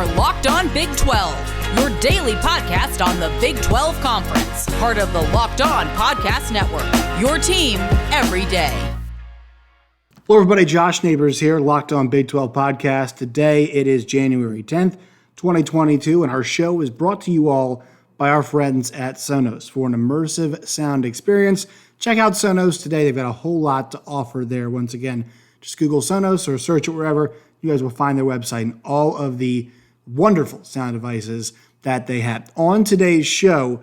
are Locked On Big 12, your daily podcast on the Big 12 Conference, part of the Locked On Podcast Network, your team every day. Hello, everybody. Josh Neighbors here, Locked On Big 12 Podcast. Today, it is January 10th, 2022, and our show is brought to you all by our friends at Sonos. For an immersive sound experience, check out Sonos today. They've got a whole lot to offer there. Once again, just Google Sonos or search it wherever. You guys will find their website and all of the wonderful sound devices that they have. On today's show,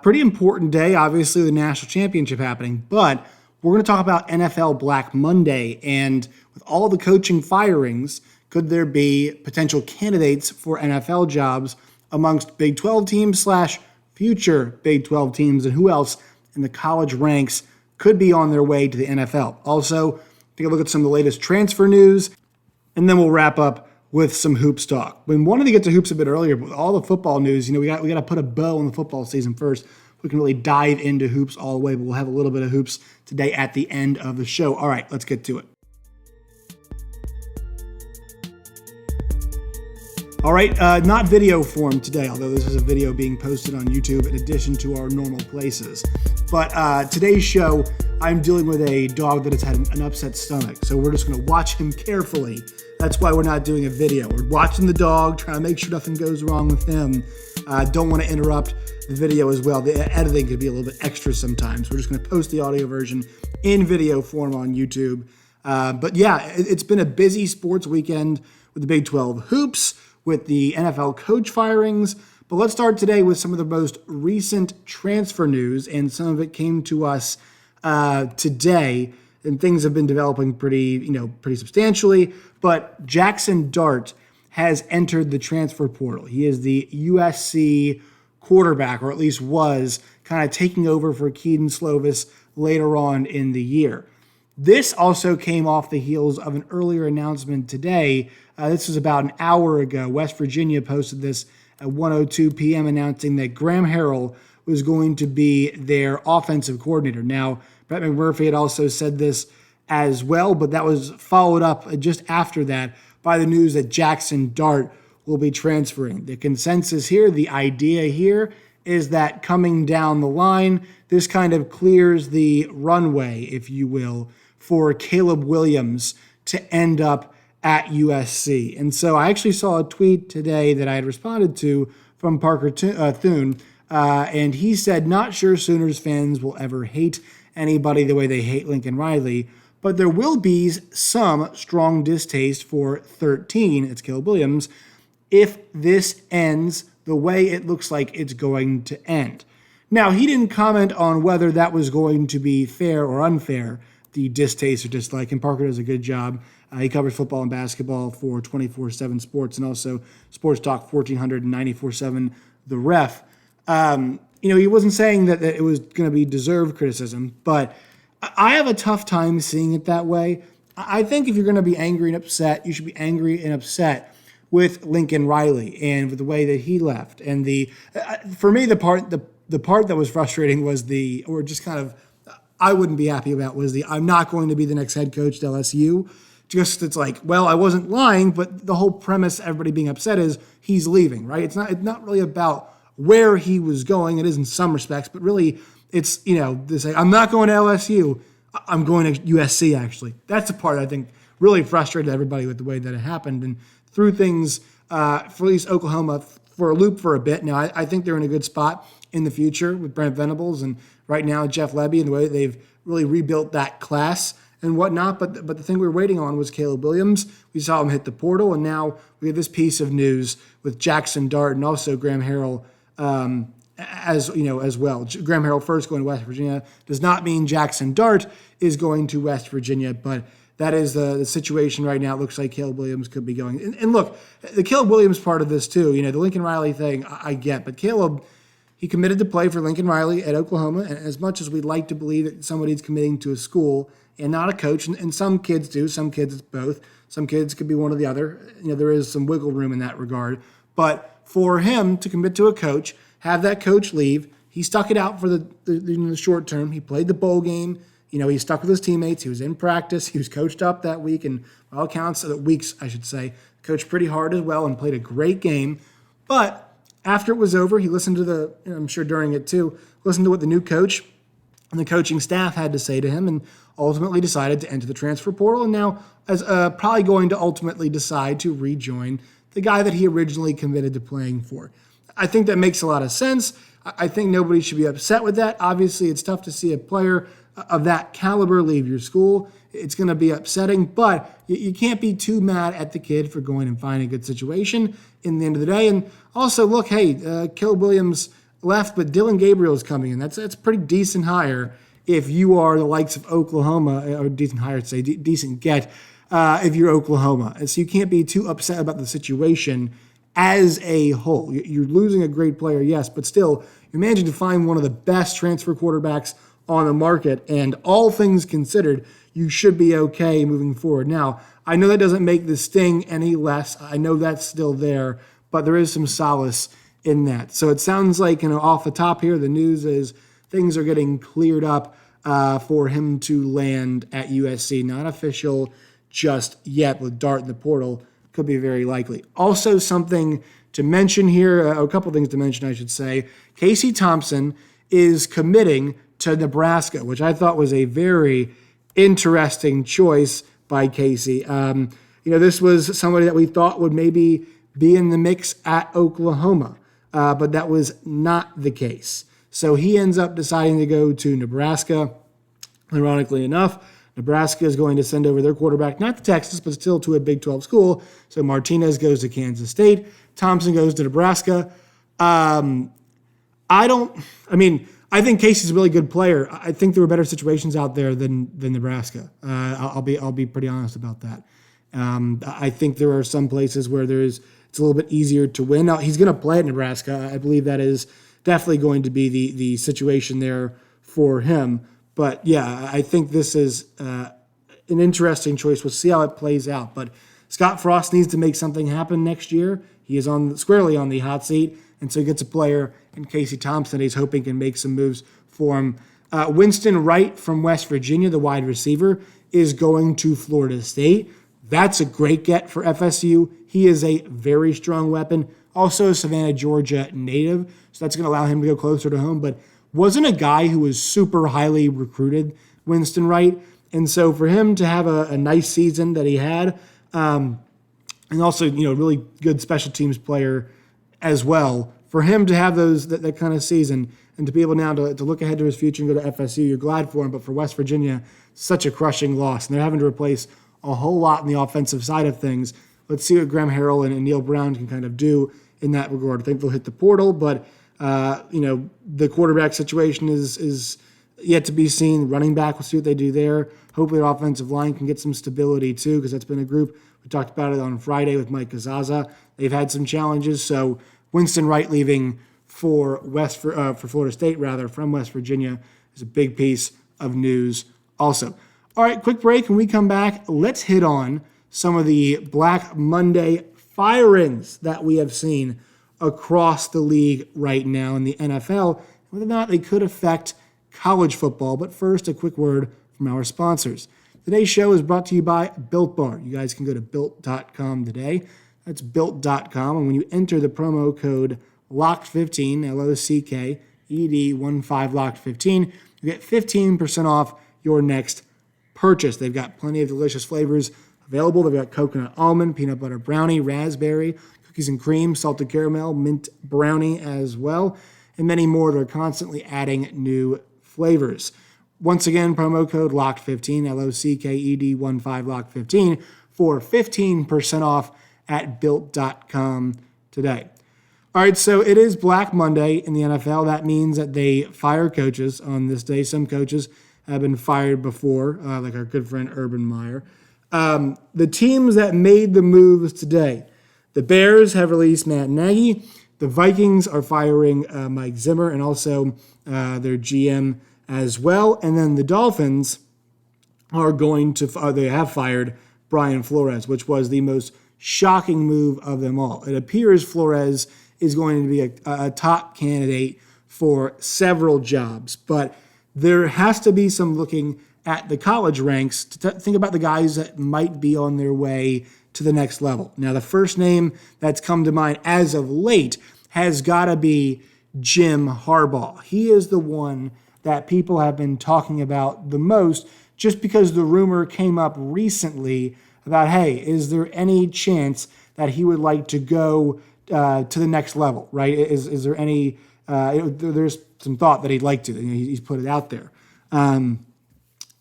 pretty important day, obviously the national championship happening, but we're going to talk about NFL Black Monday, and with all the coaching firings, could there be potential candidates for NFL jobs amongst Big 12 teams / future Big 12 teams, and who else in the college ranks could be on their way to the NFL? Also, take a look at some of the latest transfer news, and then we'll wrap up with some hoops talk. We wanted to get to hoops a bit earlier, but with all the football news, we got to put a bow on the football season first. We can really dive into hoops all the way, but we'll have a little bit of hoops today at the end of the show. All right, let's get to it. All right, not video form today, although this is a video being posted on YouTube in addition to our normal places. But today's show, I'm dealing with a dog that has had an upset stomach, so we're just going to watch him carefully. That's why we're not doing a video. We're watching the dog, trying to make sure nothing goes wrong with him. Don't want to interrupt the video as well. The editing could be a little bit extra sometimes. We're just going to post the audio version in video form on YouTube. But yeah, it's been a busy sports weekend with the Big 12 hoops, with the NFL coach firings. But let's start today with some of the most recent transfer news, and some of it came to us today, and things have been developing pretty substantially. But Jaxson Dart has entered the transfer portal. He is the USC quarterback, or at least was, kind of taking over for Kedon Slovis later on in the year. This also came off the heels of an earlier announcement today. This was about an hour ago. West Virginia posted this at 1:02 p.m. announcing that Graham Harrell was going to be their offensive coordinator. Now, Brett McMurphy had also said this as well, but that was followed up just after that by the news that Jaxson Dart will be transferring. The consensus here, the idea here, is that coming down the line, this kind of clears the runway, if you will, for Caleb Williams to end up at USC. And so I actually saw a tweet today that I had responded to from Parker Thune, and he said, not sure Sooners fans will ever hate anybody the way they hate Lincoln Riley, but there will be some strong distaste for 13, it's Caleb Williams, if this ends the way it looks like it's going to end. Now, he didn't comment on whether that was going to be fair or unfair, the distaste or dislike, and Parker does a good job. He covers football and basketball for 24/7 Sports and also Sports Talk 1400 and 94/7 The Ref. He wasn't saying that it was going to be deserved criticism, but I have a tough time seeing it that way. I think if you're going to be angry and upset, you should be angry and upset with Lincoln Riley and with the way that he left. And for me, the part that was frustrating was I wouldn't be happy about was I'm not going to be the next head coach at LSU. It's like, well, I wasn't lying, but the whole premise, everybody being upset, is he's leaving, right? It's not really about where he was going. It is in some respects, but really it's, they say, I'm not going to LSU. I'm going to USC, actually. That's the part I think really frustrated everybody with the way that it happened and threw things, for at least Oklahoma, for a loop for a bit. Now, I think they're in a good spot in the future with Brent Venables and right now Jeff Lebby and the way they've really rebuilt that class and whatnot. But the thing we were waiting on was Caleb Williams. We saw him hit the portal, and now we have this piece of news with Jaxson Dart and also Graham Harrell as well. Graham Harrell first going to West Virginia does not mean Jaxson Dart is going to West Virginia, but that is the situation right now. It looks like Caleb Williams could be going. And look, the Caleb Williams part of this too, the Lincoln Riley thing I get, but Caleb, he committed to play for Lincoln Riley at Oklahoma, and as much as we'd like to believe that somebody's committing to a school and not a coach, and some kids do, some kids it's both, some kids could be one or the other, there is some wiggle room in that regard, but for him to commit to a coach, have that coach leave, he stuck it out for the short term, he played the bowl game, He stuck with his teammates. He was in practice. He was coached up that week, and by all accounts, weeks, I should say, coached pretty hard as well and played a great game. But after it was over, he listened to I'm sure during it too, listened to what the new coach and the coaching staff had to say to him, and ultimately decided to enter the transfer portal, and now is probably going to ultimately decide to rejoin the guy that he originally committed to playing for. I think that makes a lot of sense. I think nobody should be upset with that. Obviously, it's tough to see a player of that caliber leave your school. It's going to be upsetting, but you can't be too mad at the kid for going and finding a good situation in the end of the day. And also, look, hey, Caleb Williams left, but Dylan Gabriel's coming in. That's a pretty decent hire if you are the likes of Oklahoma, or decent hire, I'd say, decent get if you're Oklahoma. And so you can't be too upset about the situation as a whole. You're losing a great player, yes, but still, you're managing to find one of the best transfer quarterbacks on the market, and all things considered, you should be okay moving forward. Now, I know that doesn't make the sting any less. I know that's still there, but there is some solace in that. So it sounds like, off the top here, the news is things are getting cleared up for him to land at USC. Not official just yet, with Dart in the portal. Could be very likely. Also, something to mention here, a couple things to mention, I should say. Casey Thompson is committing to Nebraska, which I thought was a very interesting choice by Casey. This was somebody that we thought would maybe be in the mix at Oklahoma, but that was not the case. So he ends up deciding to go to Nebraska. Ironically enough, Nebraska is going to send over their quarterback, not to Texas, but still to a Big 12 school. So Martinez goes to Kansas State. Thompson goes to Nebraska. I think Casey's a really good player. I think there were better situations out there than Nebraska. I'll be pretty honest about that. I think there are some places where it's a little bit easier to win. Now, he's going to play at Nebraska. I believe that is definitely going to be the situation there for him. But yeah, I think this is an interesting choice. We'll see how it plays out. But Scott Frost needs to make something happen next year. He is squarely on the hot seat, and so he gets a player in Casey Thompson he's hoping can make some moves for him. Winston Wright from West Virginia, the wide receiver, is going to Florida State. That's a great get for FSU. He is a very strong weapon. Also a Savannah, Georgia native, so that's going to allow him to go closer to home. But wasn't a guy who was super highly recruited, Winston Wright. And so for him to have a nice season that he had, and also, really good special teams player as well, for him to have that kind of season and to be able now to look ahead to his future and go to FSU, you're glad for him. But for West Virginia, such a crushing loss. And they're having to replace a whole lot in the offensive side of things. Let's see what Graham Harrell and Neil Brown can kind of do in that regard. I think they'll hit the portal, but the quarterback situation is yet to be seen. Running back, we'll see what they do there. Hopefully their offensive line can get some stability too, because that's been a group. We talked about it on Friday with Mike Gazaza. They've had some challenges. So Winston Wright leaving for Florida State, from West Virginia, is a big piece of news also. All right, quick break. When we come back, let's hit on some of the Black Monday firings that we have seen across the league right now in the NFL, whether or not they could affect college football. But first, a quick word from our sponsors. Today's show is brought to you by Built Bar. You guys can go to Built.com today. That's Built.com. And when you enter the promo code LOCKED15, LOCKED15, LOCKED15, you get 15% off your next purchase. They've got plenty of delicious flavors available. They've got coconut almond, peanut butter brownie, raspberry, cookies and cream, salted caramel, mint brownie as well, and many more. They're constantly adding new flavors. Once again, promo code LOCKED15, LOCKED15, LOCKED15 for 15% off at Built.com today. All right, so it is Black Monday in the NFL. That means that they fire coaches on this day. Some coaches have been fired before, like our good friend Urban Meyer. The teams that made the moves today: the Bears have released Matt Nagy. The Vikings are firing Mike Zimmer and also their GM as well. And then the Dolphins are they have fired Brian Flores, which was the most shocking move of them all. It appears Flores is going to be a top candidate for several jobs, but there has to be some looking at the college ranks to think about the guys that might be on their way to the next level. Now, the first name that's come to mind as of late has got to be Jim Harbaugh. He is the one that people have been talking about the most just because the rumor came up recently about, hey, is there any chance that he would like to go to the next level, right? Is there any, there's some thought that he'd like to. He's put it out there.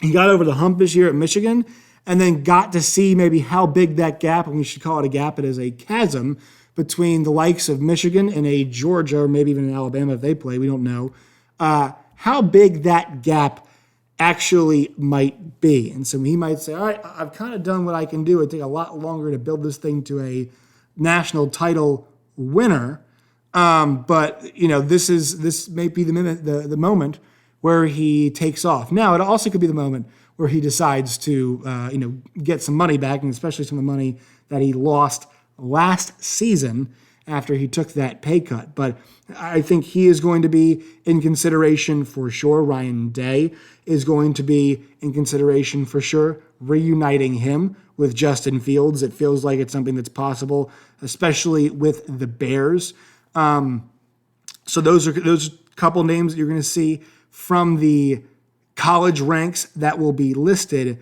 He got over the hump this year at Michigan and then got to see maybe how big that gap, and we should call it a gap, it is a chasm between the likes of Michigan and a Georgia, or maybe even in Alabama if they play, we don't know, how big that gap actually might be. And so he might say, all right, I've kind of done what I can do. It'd take a lot longer to build this thing to a national title winner. But, this may be the moment where he takes off. Now, it also could be the moment where he decides to, get some money back, and especially some of the money that he lost last season after he took that pay cut. But I think he is going to be in consideration for sure. Ryan Day is going to be in consideration for sure. Reuniting him with Justin Fields, it feels like it's something that's possible, especially with the Bears. So those are a couple names that you're going to see from the college ranks that will be listed.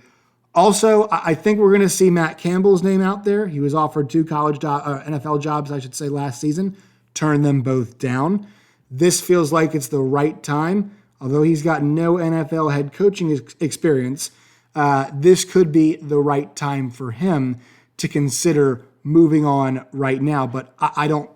Also, I think we're going to see Matt Campbell's name out there. He was offered 2 NFL jobs, I should say, last season. Turned them both down. This feels like it's the right time. Although he's got no NFL head coaching experience, this could be the right time for him to consider moving on right now. But I don't.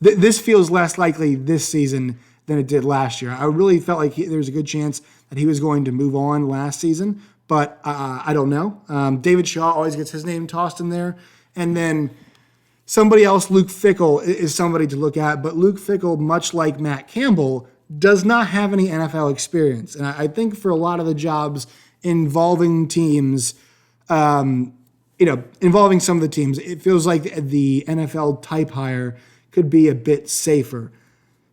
This feels less likely this season than it did last year. I really felt like there was a good chance that he was going to move on last season, but I don't know. David Shaw always gets his name tossed in there. And then somebody else, Luke Fickell, is somebody to look at. But Luke Fickell, much like Matt Campbell, does not have any NFL experience. And I think for a lot of the jobs involving teams, involving some of the teams, it feels like the NFL type hire could be a bit safer.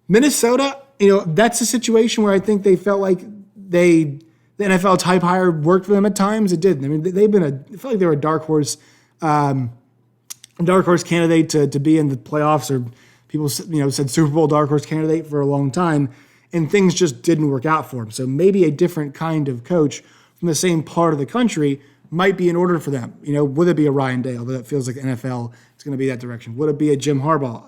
Minnesota, that's a situation where I think they felt like the NFL type hire worked for them at times. It didn't. I mean, I felt like they were a dark horse candidate to be in the playoffs, or people said Super Bowl dark horse candidate for a long time, and things just didn't work out for them. So maybe a different kind of coach from the same part of the country might be in order for them. Would it be a Ryan Day? Although it feels like the NFL is going to be that direction. Would it be a Jim Harbaugh?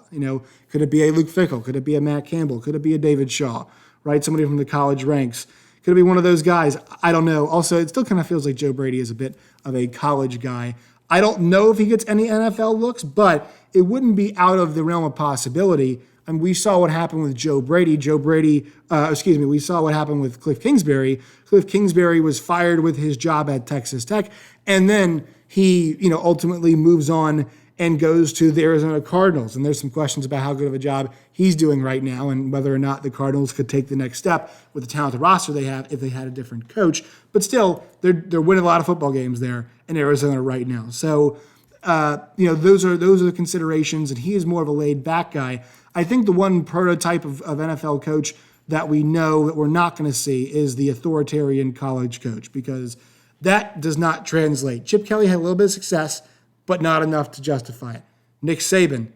Could it be a Luke Fickell? Could it be a Matt Campbell? Could it be a David Shaw? Right, somebody from the college ranks. Could it be one of those guys? I don't know. Also, it still kind of feels like Joe Brady is a bit of a college guy. I don't know if he gets any NFL looks, but it wouldn't be out of the realm of possibility. I mean, we saw what happened with Joe Brady. We saw what happened with Cliff Kingsbury. Cliff Kingsbury was fired with his job at Texas Tech, and then he, ultimately moves on and goes to the Arizona Cardinals. And there's some questions about how good of a job he's doing right now and whether or not the Cardinals could take the next step with the talented roster they have if they had a different coach. But still, they're winning a lot of football games there in Arizona right now. So, those are the considerations, and he is more of a laid-back guy. I think the one prototype of NFL coach that we know that we're not going to see is the authoritarian college coach, because that does not translate. Chip Kelly had a little bit of success, but not enough to justify it. Nick Saban,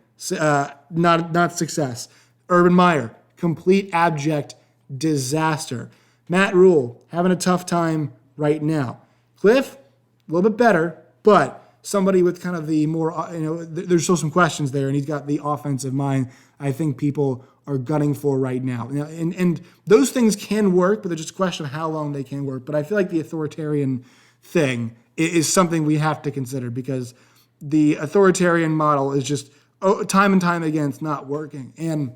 not success. Urban Meyer, complete abject disaster. Matt Rule, having a tough time right now. Cliff, a little bit better, but somebody with kind of the more, there's still some questions there, and he's got the offensive mind I think people are gunning for right now. And those things can work, but there's just a question of how long they can work. But I feel like the authoritarian thing is something we have to consider, because the authoritarian model is just time and time again, it's not working. And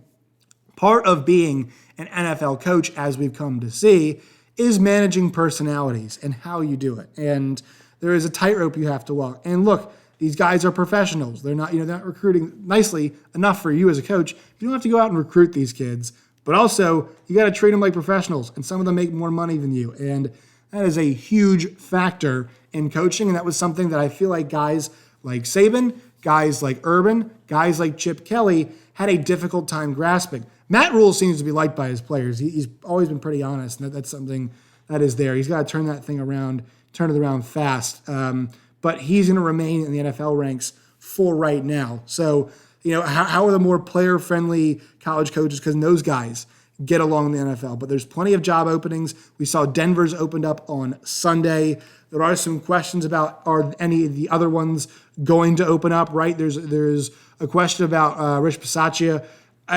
part of being an NFL coach, as we've come to see, is managing personalities and how you do it. And there is a tightrope you have to walk. And look, these guys are professionals. They're not, they're not recruiting nicely enough for you as a coach. You don't have to go out and recruit these kids, but also you got to treat them like professionals. And some of them make more money than you. And that is a huge factor in coaching. And that was something that I feel like guys like Saban, guys like Urban, guys like Chip Kelly had a difficult time grasping. Matt Rule seems to be liked by his players. He's always been pretty honest, and that's something that is there. He's got to turn that thing around, turn it around fast. But he's going to remain in the NFL ranks for right now. So, how are the more player-friendly college coaches? Because those guys get along in the NFL. But there's plenty of job openings. We saw Denver's opened up on Sunday. There are some questions about, are any of the other ones going to open up, right? There's a question about Rich Bisaccia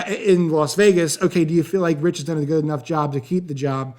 in Las Vegas. Okay, do you feel like Rich has done a good enough job to keep the job?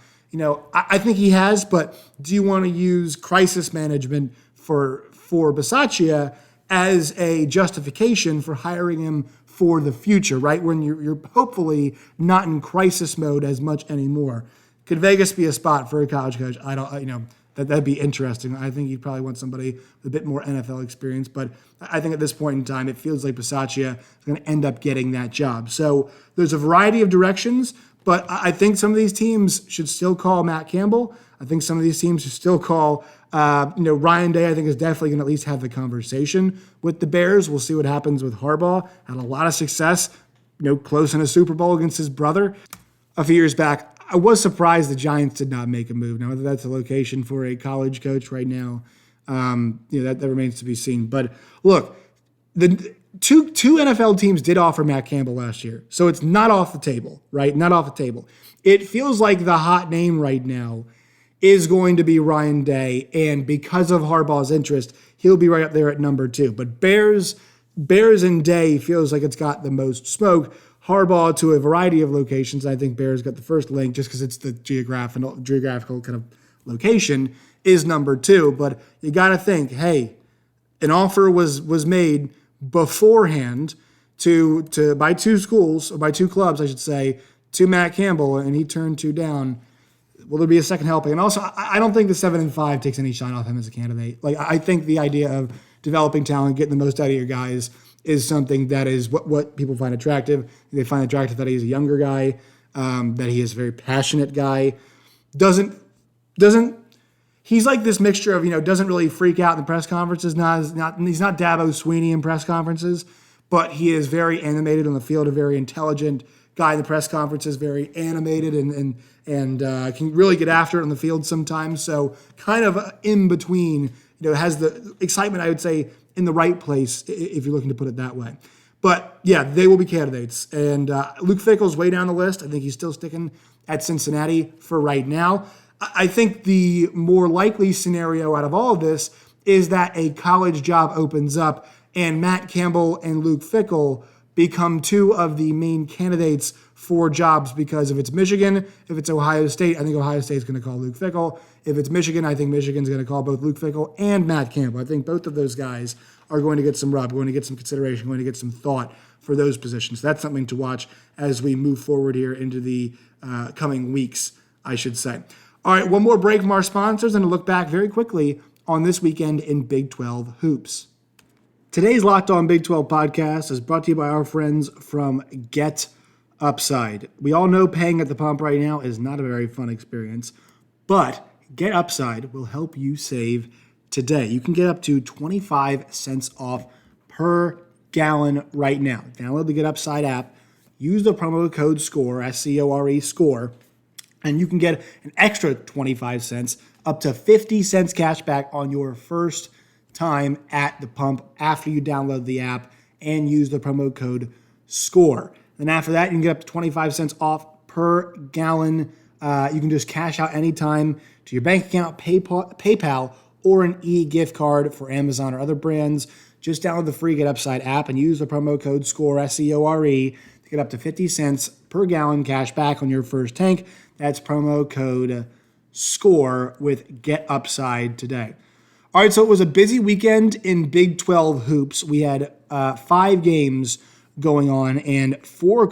I think he has, but do you want to use crisis management for Bisaccia as a justification for hiring him for the future, right? When you're hopefully not in crisis mode as much anymore. Could Vegas be a spot for a college coach? I don't, that'd be interesting. I think you'd probably want somebody with a bit more NFL experience, but I think at this point in time, it feels like Bisaccia is going to end up getting that job. So there's a variety of directions, but I think some of these teams should still call Matt Campbell. I think some of these teams should still call, Ryan Day, I think, is definitely going to at least have the conversation with the Bears. We'll see what happens with Harbaugh. Had a lot of success, close in a Super Bowl against his brother a few years back. I was surprised the Giants did not make a move. Now, whether that's a location for a college coach right now, that remains to be seen. But look, the two NFL teams did offer Matt Campbell last year, so it's not off the table, right? Not off the table. It feels like the hot name right now is going to be Ryan Day, and because of Harbaugh's interest, he'll be right up there at number 2. But Bears and Day feels like it's got the most smoke. Harbaugh to a variety of locations. I think Bears got the first link just because it's the geographical kind of location is number 2. But you got to think, hey, an offer was made beforehand by two schools, or by two clubs, I should say, to Matt Campbell, and he turned 2 down. Will there be a second helping? And also, I don't think the 7-5 takes any shine off him as a candidate. Like, I think the idea of developing talent, getting the most out of your guys, is something that is what people find attractive. They find attractive that he's a younger guy, that he is a very passionate guy. He's like this mixture of, doesn't really freak out in the press conferences. He's not Dabo Swinney in press conferences, but he is very animated on the field, a very intelligent guy in the press conferences, very animated and can really get after it on the field sometimes. So kind of in between, has the excitement, I would say, in the right place, if you're looking to put it that way. But yeah, they will be candidates. And Luke Fickell's way down the list. I think he's still sticking at Cincinnati for right now. I think the more likely scenario out of all of this is that a college job opens up and Matt Campbell and Luke Fickell become 2 of the main candidates for jobs, because if it's Michigan, if it's Ohio State, I think Ohio State's going to call Luke Fickell. If it's Michigan, I think Michigan's going to call both Luke Fickell and Matt Campbell. I think both of those guys are going to get some rub, going to get some consideration, going to get some thought for those positions. That's something to watch as we move forward here into the coming weeks, I should say. All right, one more break from our sponsors and a look back very quickly on this weekend in Big 12 hoops. Today's Locked On Big 12 podcast is brought to you by our friends from Get Upside. We all know paying at the pump right now is not a very fun experience, but Get Upside will help you save today. You can get up to 25 cents off per gallon right now. Download the Get Upside app, use the promo code SCORE, SCORE, SCORE, and you can get an extra 25 cents, up to 50 cents cash back on your first time at the pump after you download the app and use the promo code SCORE. Then after that, you can get up to 25 cents off per gallon. You can just cash out anytime to your bank account, PayPal, or an e-gift card for Amazon or other brands. Just download the free Get Upside app and use the promo code SCORE, SCORE, to get up to 50 cents per gallon cash back on your first tank. That's promo code SCORE with Get Upside today. All right, so it was a busy weekend in Big 12 hoops. We had 5 games going on, and 4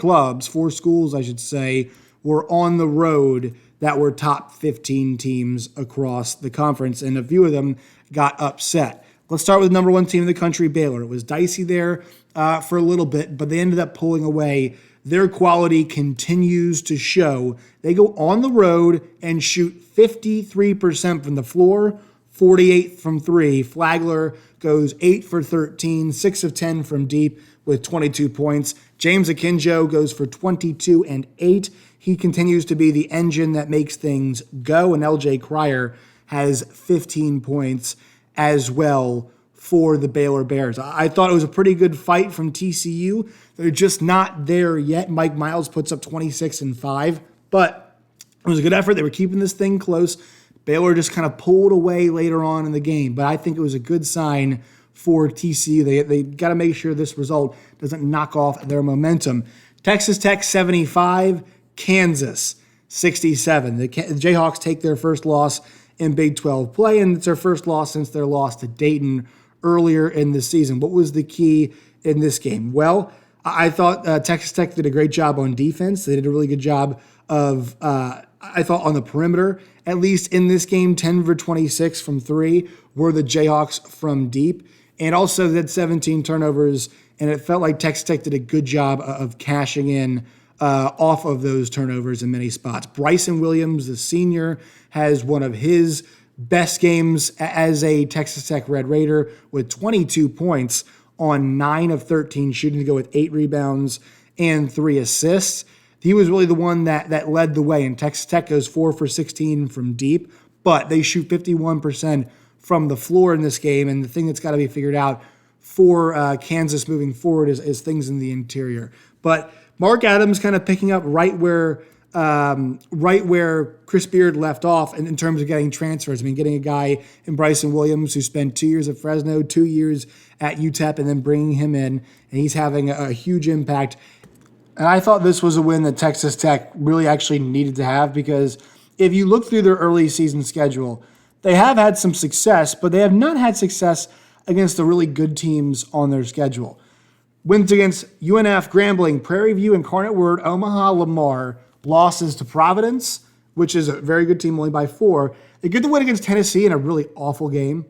schools, I should say, were on the road that were top 15 teams across the conference, and a few of them got upset. Let's start with the number 1 team in the country, Baylor. It was dicey there for a little bit, but they ended up pulling away. Their quality continues to show. They go on the road and shoot 53% from the floor, 48 from 3. Flagler goes 8 for 13, 6 of 10 from deep with 22 points. James Akinjo goes for 22 and 8. He continues to be the engine that makes things go, and LJ Cryer has 15 points as well for the Baylor Bears. I thought it was a pretty good fight from TCU. They're just not there yet. Mike Miles puts up 26 and 5, but it was a good effort. They were keeping this thing close. Baylor just kind of pulled away later on in the game, but I think it was a good sign for TCU. They got to make sure this result doesn't knock off their momentum. Texas Tech 75, Kansas 67. The Jayhawks take their first loss in Big 12 play, and it's their first loss since their loss to Dayton earlier in the season. What was the key in this game? Well, I thought Texas Tech did a great job on defense. They did a really good job of, I thought, on the perimeter. At least in this game, 10 for 26 from 3 were the Jayhawks from deep. And also they had 17 turnovers, and it felt like Texas Tech did a good job of cashing in off of those turnovers in many spots. Bryson Williams, the senior, has one of his best games as a Texas Tech Red Raider with 22 points on 9 of 13 shooting to go with 8 rebounds and 3 assists. He was really the one that led the way, and Texas Tech goes 4 for 16 from deep, but they shoot 51% from the floor in this game, and the thing that's got to be figured out for Kansas moving forward is things in the interior. But Mark Adams kind of picking up right where Chris Beard left off in terms of getting transfers. I mean, getting a guy in Bryson Williams who spent 2 years at Fresno, 2 years at UTEP, and then bringing him in, and he's having a huge impact. And I thought this was a win that Texas Tech really actually needed to have, because if you look through their early season schedule, they have had some success, but they have not had success against the really good teams on their schedule. Wins against UNF, Grambling, Prairie View, Incarnate Word, Omaha, Lamar. Losses to Providence, which is a very good team, only by 4. They get the win against Tennessee in a really awful game.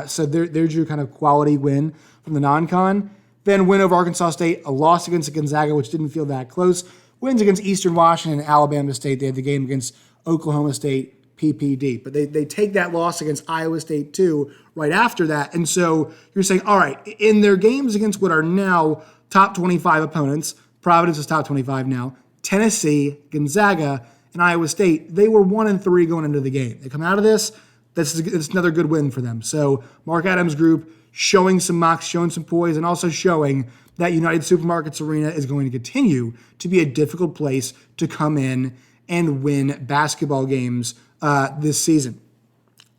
So there's your kind of quality win from the non-con. Then win over Arkansas State, a loss against Gonzaga, which didn't feel that close. Wins against Eastern Washington and Alabama State. They had the game against Oklahoma State, PPD. But they take that loss against Iowa State, too, right after that. And so you're saying, all right, in their games against what are now top 25 opponents, Providence is top 25 now, Tennessee, Gonzaga, and Iowa State, they were 1-3 going into the game. They come out of this, it's another good win for them. So Mark Adams' group showing some mocks, showing some poise, and also showing that United Supermarkets Arena is going to continue to be a difficult place to come in and win basketball games this season.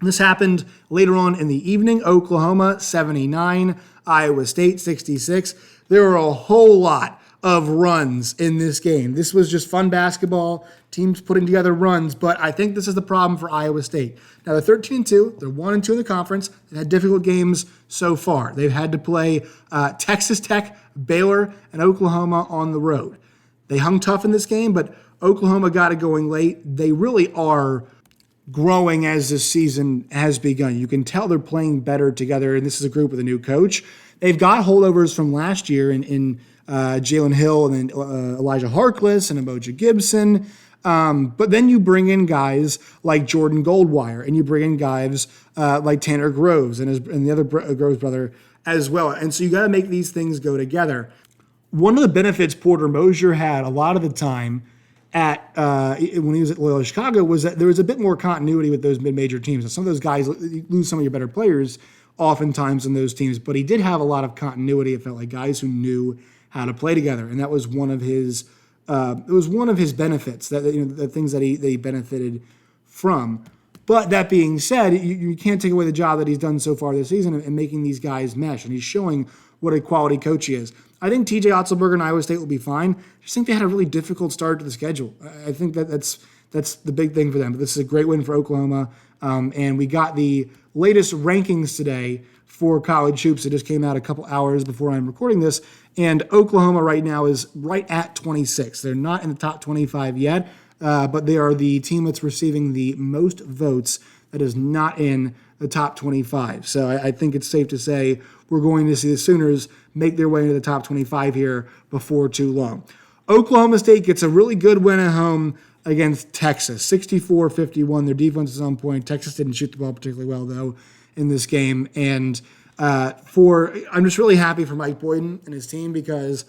This happened later on in the evening. Oklahoma 79, Iowa State 66. There were a whole lot of runs in this game. This was just fun basketball, teams putting together runs, but I think this is the problem for Iowa State. Now they're 13-2, they're 1-2 in the conference. They've had difficult games so far. They've had to play Texas Tech, Baylor, and Oklahoma on the road. They hung tough in this game, but Oklahoma got it going late. They really are growing as this season has begun. You can tell they're playing better together, and this is a group with a new coach. They've got holdovers from last year in Jalen Hill and then Elijah Harkless and Emoja Gibson. But then you bring in guys like Jordan Goldwire, and you bring in guys like Tanner Groves and the other Groves brother as well. And so you got to make these things go together. One of the benefits Porter Moser had a lot of the time when he was at Loyola Chicago was that there was a bit more continuity with those mid-major teams. And some of those guys lose some of your better players oftentimes in those teams, but he did have a lot of continuity. It felt like guys who knew how to play together, and that was one of his. It was one of his benefits, the things that he benefited from. But that being said, you can't take away the job that he's done so far this season in making these guys mesh, and he's showing what a quality coach he is. I think T.J. Otzelberger and Iowa State will be fine. I just think they had a really difficult start to the schedule. I think that's the big thing for them. But this is a great win for Oklahoma, and we got the latest rankings today for college hoops. It just came out a couple hours before I'm recording this, and Oklahoma right now is right at 26. They're not in the top 25 yet, but they are the team that's receiving the most votes that is not in the top 25. So I think it's safe to say we're going to see the Sooners make their way into the top 25 here before too long. Oklahoma State gets a really good win at home against Texas, 64-51. Their defense is on point. Texas didn't shoot the ball particularly well, though. in this game. And I'm just really happy for Mike Boyden and his team because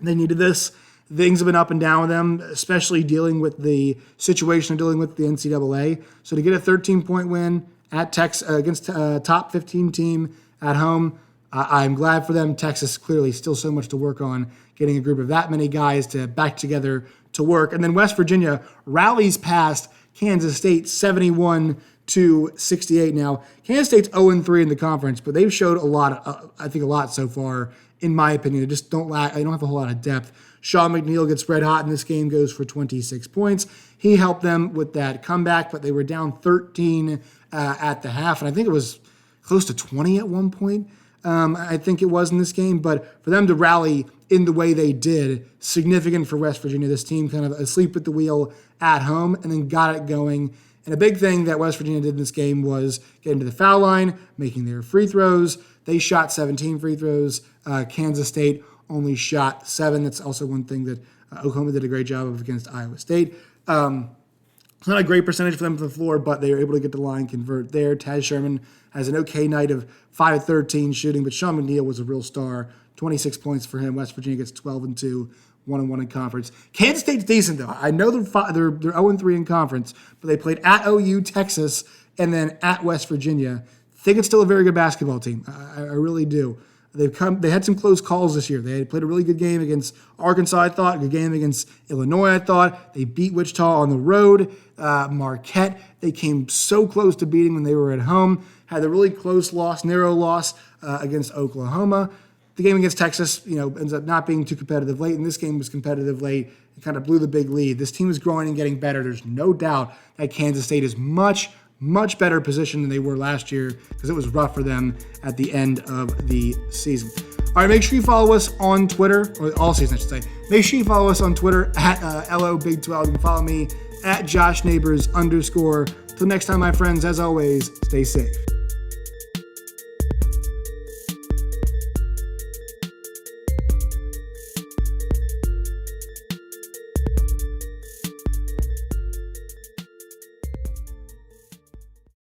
they needed this. Things have been up and down with them, especially dealing with the situation of dealing with the NCAA. So to get a 13-point win at Texas against a top 15 team at home, I'm glad for them. Texas clearly still so much to work on, getting a group of that many guys to back together to work. And then West Virginia rallies past Kansas State 71-68. Now, Kansas State's 0-3 in the conference, but they've showed a lot so far, in my opinion. They just don't have a whole lot of depth. Sean McNeil gets red hot in this game, goes for 26 points. He helped them with that comeback, but they were down 13 at the half, and I think it was close to 20 at one point. I think it was in this game, but for them to rally in the way they did, significant for West Virginia. This team kind of asleep at the wheel at home and then got it going. And a big thing that West Virginia did in this game was getting to the foul line, making their free throws. They shot 17 free throws. Kansas State only shot 7. That's also one thing that Oklahoma did a great job of against Iowa State. It's not a great percentage for them from the floor, but they were able to get the line, convert there. Taz Sherman has an okay night of 5 of 13 shooting, but Sean McNeil was a real star. 26 points for him. West Virginia gets 12-2, 1-1 in conference. Kansas State's decent, though. I know they're 0-3 in conference, but they played at OU, Texas, and then at West Virginia. I think it's still a very good basketball team. I really do. They had some close calls this year. They had played a really good game against Arkansas, I thought. A good game against Illinois, I thought. They beat Wichita on the road. Marquette, they came so close to beating when they were at home. Had a really close loss, narrow loss against Oklahoma. The game against Texas, ends up not being too competitive late, and this game was competitive late. It kind of blew the big lead. This team is growing and getting better. There's no doubt that Kansas State is much better position than they were last year because it was rough for them at the end of the season. All right, make sure you follow us on Twitter, or all season, I should say. Make sure you follow us on Twitter at LOBig12. You can follow me at JoshNeighbors_. Till next time, my friends, as always, stay safe.